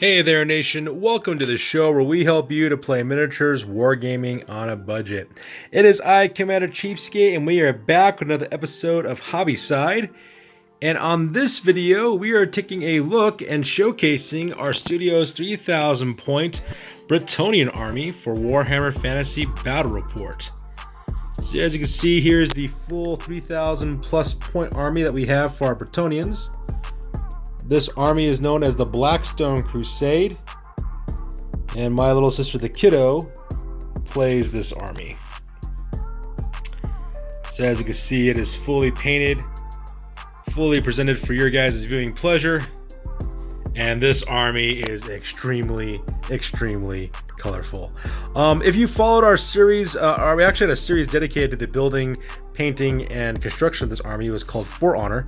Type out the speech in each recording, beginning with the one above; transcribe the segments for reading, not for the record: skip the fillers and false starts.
Hey there, nation. Welcome to the show where we help you to play miniatures wargaming on a budget. It is I, Commander Cheapskate, and we are back with another episode of Hobby Side. And on this video, we are taking a look and showcasing our studio's 3,000 point Bretonnian army for Warhammer Fantasy Battle Report. So as you can see, here's the full 3,000 plus point army that we have for our Bretonnians. This army is known as the Blackstone Crusade, and my little sister, the Kiddo, plays this army. So as you can see, it is fully painted, fully presented for your guys' viewing pleasure, and this army is extremely colorful. If you followed our series, we actually had a series dedicated to the building, painting, and construction of this army. It was called For Honor.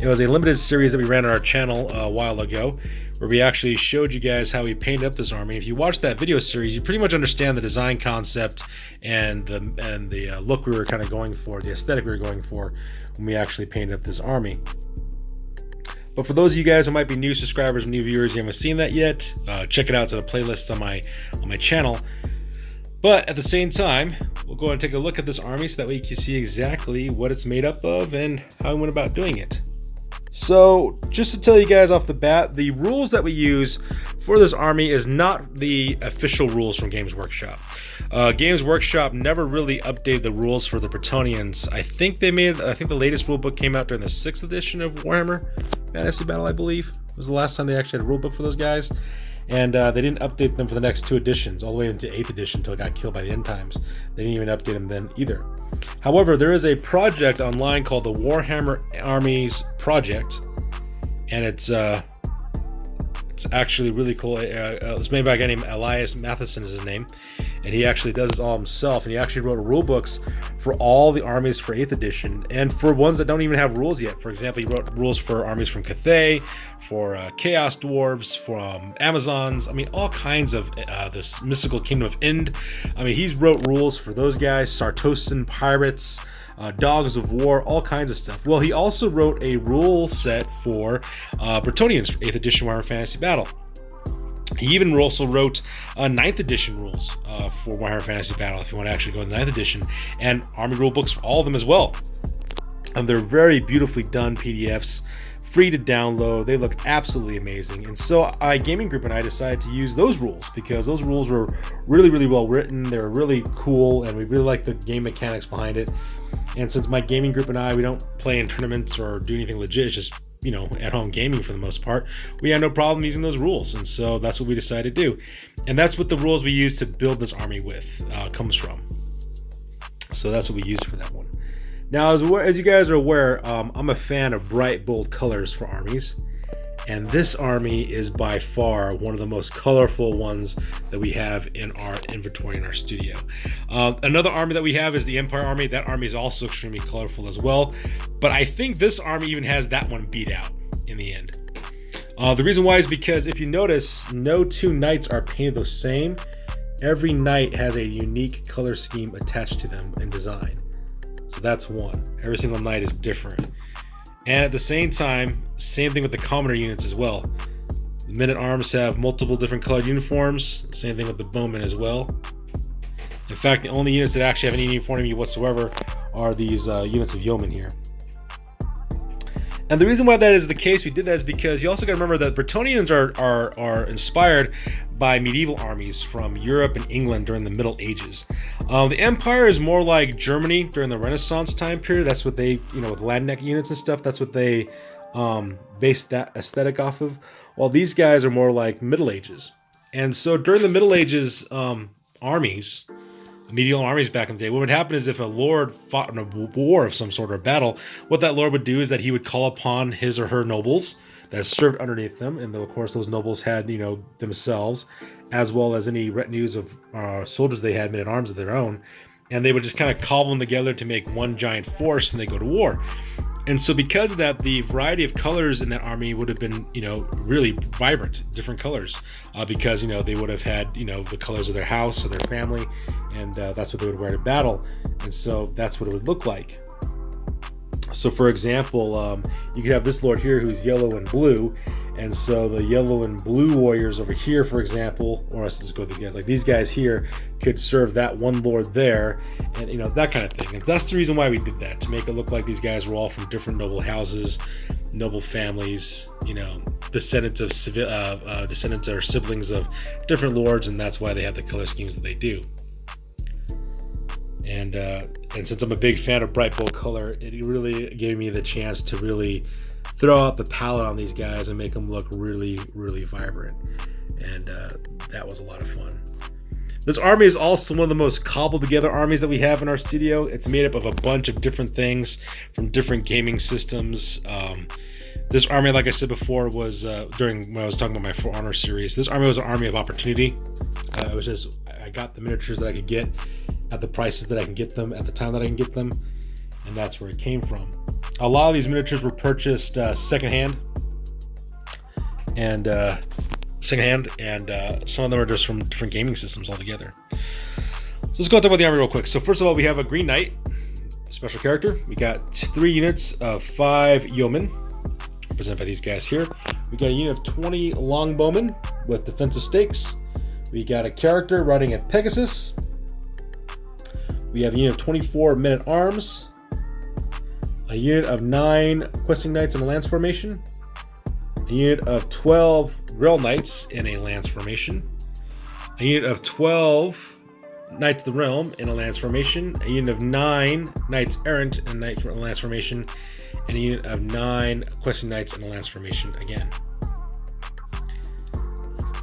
It was a limited series that we ran on our channel a while ago, where we actually showed you guys how we painted up this army. If you watch that video series, you pretty much understand the design concept and the look we were kind of going for, the aesthetic we were going for when we actually painted up this army. But for those of you guys who might be new subscribers, new viewers, you haven't seen that yet, check it out. It's in the playlist on my channel. But at the same time, we'll go ahead and take a look at this army so that way you can see exactly what it's made up of and how we went about doing it. So just to tell you guys off the bat, the rules that we use for this army is not the official rules from Games Workshop. Games Workshop never really updated the rules for the Bretonnians. I think the latest rule book came out during the 6th edition of Warhammer Fantasy Battle, I believe. It was the last time they actually had a rule book for those guys. And they didn't update them for the next 2 editions, all the way into 8th edition until it got killed by the end times. They didn't even update them then either. However, there is a project online called the Warhammer Armies Project, and it's actually really cool. It's made by a guy named Elias Matheson is his name, and he actually does this all himself, and he actually wrote rule books for all the armies for 8th edition, and for ones that don't even have rules yet. For example, he wrote rules for armies from Cathay, for Chaos Dwarves, from Amazons, I mean, all kinds of this mystical kingdom of Ind. I mean, he's wrote rules for those guys, Sartosan pirates, Dogs of War, all kinds of stuff. Well, he also wrote a rule set for Bretonnians for 8th edition Warhammer Fantasy Battle. He even also wrote 9th edition rules for Warhammer Fantasy Battle, if you want to actually go to the 9th edition, and army rule books for all of them as well. And they're very beautifully done PDFs, free to download. They look absolutely amazing. And so my gaming group and I decided to use those rules because those rules were really well written. They were really cool, and we really like the game mechanics behind it. And since my gaming group and I, we don't play in tournaments or do anything legit, it's just, you know, at home gaming for the most part, we had no problem using those rules. And so that's what we decided to do. And that's what the rules we used to build this army with comes from. So that's what we used for that one. Now, as you guys are aware, I'm a fan of bright, bold colors for armies. And this army is by far one of the most colorful ones that we have in our inventory in our studio. Another army that we have is the Empire Army. That army is also extremely colorful as well. But I think this army even has that one beat out in the end. The reason why is because if you notice, no 2 knights are painted the same. Every knight has a unique color scheme attached to them in design. So that's one. Every single knight is different. And at the same time, same thing with the commoner units as well. The men at arms have multiple different colored uniforms. Same thing with the bowmen as well. In fact, the only units that actually have any uniformity whatsoever are these units of yeomen here. And the reason why that is the case, we did that, is because you also got to remember that Bretonnians are inspired by medieval armies from Europe and England during the Middle Ages. The Empire is more like Germany during the Renaissance time period. That's what they, you know, with Landneck units and stuff, that's what they based that aesthetic off of. While these guys are more like Middle Ages. And so during the Middle Ages armies, medieval armies back in the day, what would happen is if a lord fought in a war of some sort or battle, what that lord would do is that he would call upon his or her nobles that served underneath them, and of course those nobles had, you know, themselves, as well as any retinues of soldiers they had, men at arms of their own, and they would just kind of cobble them together to make one giant force, and they go to war. And so because of that, the variety of colors in that army would have been, you know, really vibrant, different colors, because, you know, they would have had, you know, the colors of their house or their family, and that's what they would wear to battle. And so that's what it would look like. So for example, you could have this lord here who's yellow and blue, And so the yellow and blue warriors over here, for example, or let's just go with these guys, like these guys here could serve that one lord there, and you know, that kind of thing. And that's the reason why we did that, to make it look like these guys were all from different noble houses, noble families, you know, descendants or siblings of different lords, and that's why they have the color schemes that they do. And since I'm a big fan of bright bold color, it really gave me the chance to really throw out the palette on these guys and make them look really, really vibrant. And that was a lot of fun. This army is also one of the most cobbled together armies that we have in our studio. It's made up of a bunch of different things from different gaming systems. This army, like I said before, was during when I was talking about my For Honor series, this army was an army of opportunity. It was just, I got the miniatures that I could get at the prices that I can get them at the time that I can get them, and that's where it came from. A lot of these miniatures were purchased secondhand, and some of them are just from different gaming systems altogether. So let's go talk about the army real quick. So first of all, we have a Green Knight, special character. We got 3 units of 5 Yeomen, represented by these guys here. We got a unit of 20 Longbowmen with defensive stakes. We got a character riding a Pegasus. We have a unit of 24 Men-at-Arms, a unit of 9 Questing Knights in a Lance formation, a unit of 12 Grail Knights in a Lance formation, a unit of 12 Knights of the Realm in a Lance formation, a unit of 9 Knights Errant in a Lance formation, and a unit of 9 Questing Knights in a Lance formation again.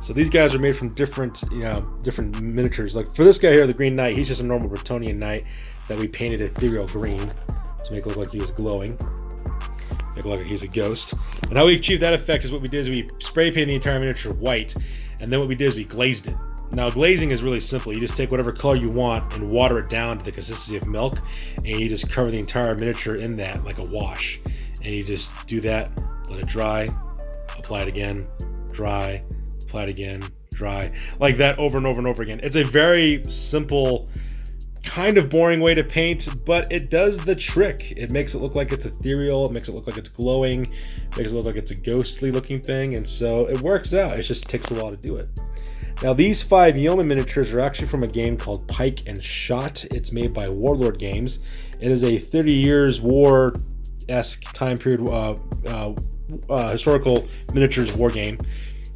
So these guys are made from different miniatures. Like for this guy here, the Green Knight, he's just a normal Bretonnian knight that we painted ethereal green to make it look like he was glowing, make it look like he's a ghost. And how we achieved that effect is what we did is we spray painted the entire miniature white, and then what we did is we glazed it. Now glazing is really simple. You just take whatever color you want and water it down to the consistency of milk, and you just cover the entire miniature in that like a wash. And you just do that, let it dry, apply it again, dry, apply it again, dry, like that over and over and over again. It's a very simple, kind of boring way to paint, but it does the trick. It makes it look like it's ethereal, it makes it look like it's glowing, it makes it look like it's a ghostly looking thing, and so it works out. It just takes a while to do it. Now these 5 Yeoman miniatures are actually from a game called Pike and Shot. It's made by Warlord Games. It is a 30 Years War-esque time period historical miniatures war game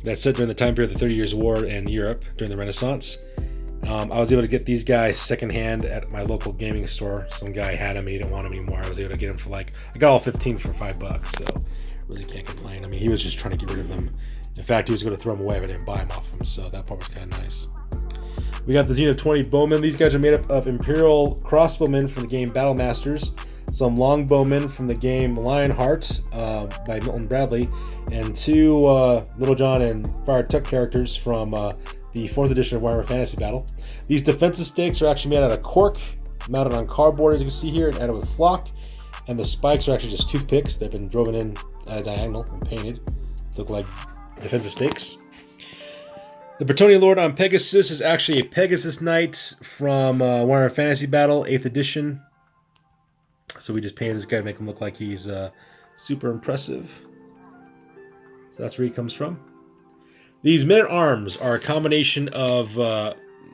that's set during the time period of the 30 Years War in Europe during the Renaissance. I was able to get these guys secondhand at my local gaming store. Some guy had them and he didn't want them anymore. I was able to get them for I got all 15 for $5, so really can't complain. I mean, he was just trying to get rid of them. In fact, he was going to throw them away if I didn't buy them off him, so that part was kind of nice. We got the Xeno20 Bowman. These guys are made up of Imperial crossbowmen from the game Battle Masters, some longbowmen from the game Lionheart by Milton Bradley, and 2 Little John and Friar Tuck characters from the 4th edition of Warhammer Fantasy Battle. These defensive stakes are actually made out of cork, mounted on cardboard as you can see here, and added with flock. And the spikes are actually just toothpicks. They've been driven in at a diagonal and painted to look like defensive stakes. The Brittonia Lord on Pegasus is actually a Pegasus Knight from Warhammer Fantasy Battle 8th edition. So we just painted this guy to make him look like he's super impressive. So that's where he comes from. These Men-at-Arms are a combination of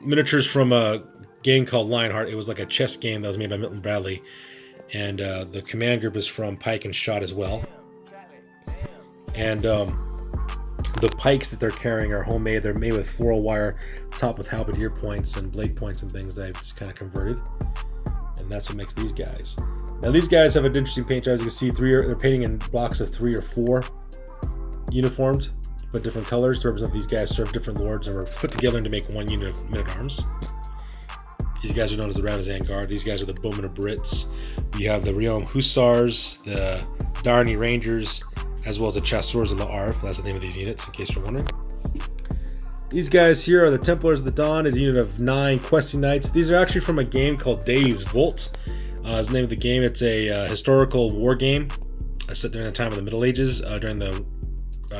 miniatures from a game called Lionheart. It was like a chess game that was made by Milton Bradley. And the command group is from Pike and Shot as well. And the pikes that they're carrying are homemade. They're made with floral wire, topped with halberdier points and blade points and things that I've just kind of converted. And that's what makes these guys. Now these guys have an interesting paint job. As you can see, they're painting in blocks of 3 or 4 uniformed, but different colors to represent these guys serve different lords and were put together to make one unit of Men-at-Arms. These guys are known as the Ramazan Guard. These guys are the Bowmen of Brits. We have the Realm Hussars, the Darney Rangers, as well as the Chasseurs of the Arv. That's the name of these units, in case you're wondering. These guys here are the Templars of the Dawn, is a unit of 9 Questing Knights. These are actually from a game called Days Volt. Is the name of the game. It's a historical war game set during the time of the Middle Ages, during the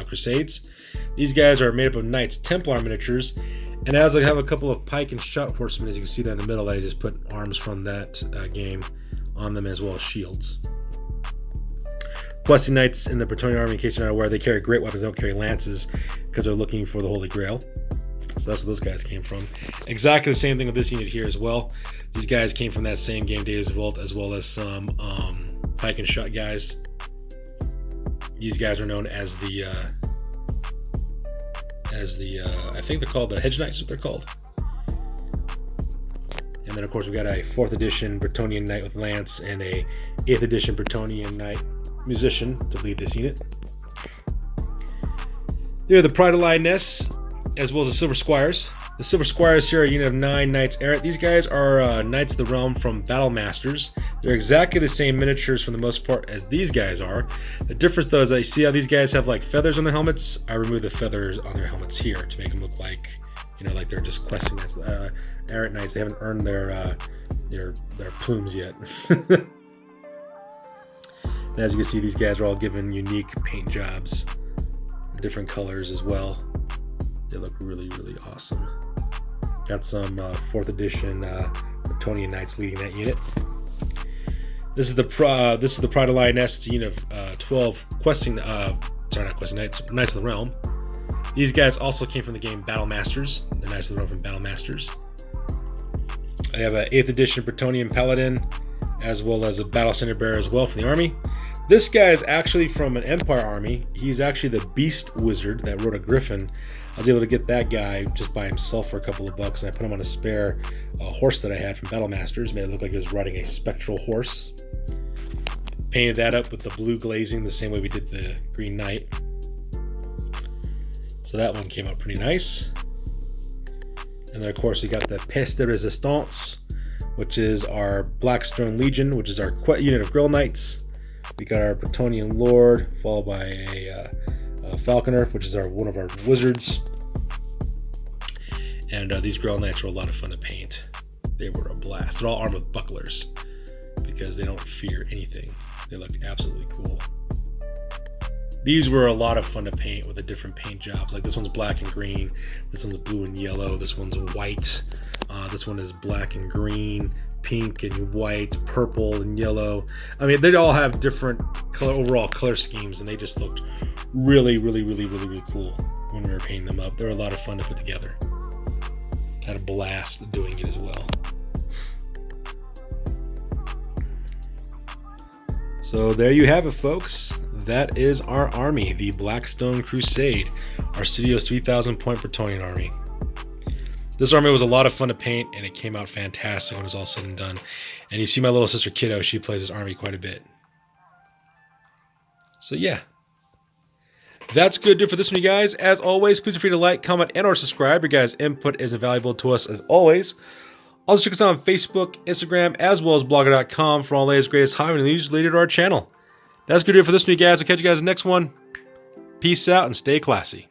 Crusades. These guys are made up of Knights Templar miniatures, and as I have a couple of Pike and Shot horsemen, as you can see there in the middle, I just put arms from that game on them as well as shields. Questing Knights in the Brittonia army, in case you're not aware, they carry great weapons, they don't carry lances, because they're looking for the Holy Grail. So that's where those guys came from. Exactly the same thing with this unit here as well. These guys came from that same Game Days Vault, as well as some pike and shot guys. These guys are known as the I think they're called the Hedge Knights, what they're called. And then of course we got a 4th edition Bretonnian Knight with Lance and a 8th edition Bretonnian Knight Musician to lead this unit. They're the Pride of Lioness, as well as the Silver Squires. The Silver Squires here are a unit of 9 Knights Errant. These guys are Knights of the Realm from Battle Masters. They're exactly the same miniatures for the most part as these guys are. The difference though is that you see how these guys have like feathers on their helmets? I removed the feathers on their helmets here to make them look like, you know, like they're just questing Knights, Errant Knights. They haven't earned their plumes yet. And as you can see, these guys are all given unique paint jobs, different colors as well. They look really, really awesome. Got some 4th edition Bretonnian Knights leading that unit. This is the Pride of Lioness. It's a unit of 12 questing, not questing Knights, Knights of the Realm. These guys also came from the game Battle Masters. The Knights of the Realm from Battle Masters. I have an 8th edition Bretonnian Paladin, as well as a Battle Center Bearer as well from the army. This guy is actually from an Empire army. He's actually the Beast Wizard that rode a Griffin. I was able to get that guy just by himself for a couple of bucks, and I put him on a spare horse that I had from Battle Masters. Made it look like he was riding a spectral horse. Painted that up with the blue glazing the same way we did the Green Knight. So that one came out pretty nice. And then of course we got the Peste de Resistance, which is our Blackstone Legion, which is our unit of Grill Knights. We got our Brittonia Lord, followed by a Falconer, which is one of our wizards. And these Grill Knights were a lot of fun to paint. They were a blast. They're all armed with bucklers because they don't fear anything. They look absolutely cool. These were a lot of fun to paint with the different paint jobs. Like this one's black and green, this one's blue and yellow, this one's white, this one is black and green, pink and white, purple and yellow. I mean, they all have different overall color schemes, and they just looked really, really, really, really, really cool when we were painting them up. They were a lot of fun to put together. Had a blast doing it as well. So there you have it, folks. That is our army, the Blackstone Crusade, our Studios 3000 Point Bretonnian army. This army was a lot of fun to paint, and it came out fantastic when it was all said and done. And you see my little sister Kiddo, she plays this army quite a bit. So yeah, that's good to do for this one, you guys. As always, please feel free to like, comment, and or subscribe. Your guys' input is invaluable to us as always. Also check us out on Facebook, Instagram, as well as blogger.com for all the latest, greatest hobby news related to our channel. That's good to do for this one, you guys. I'll catch you guys in the next one. Peace out and stay classy.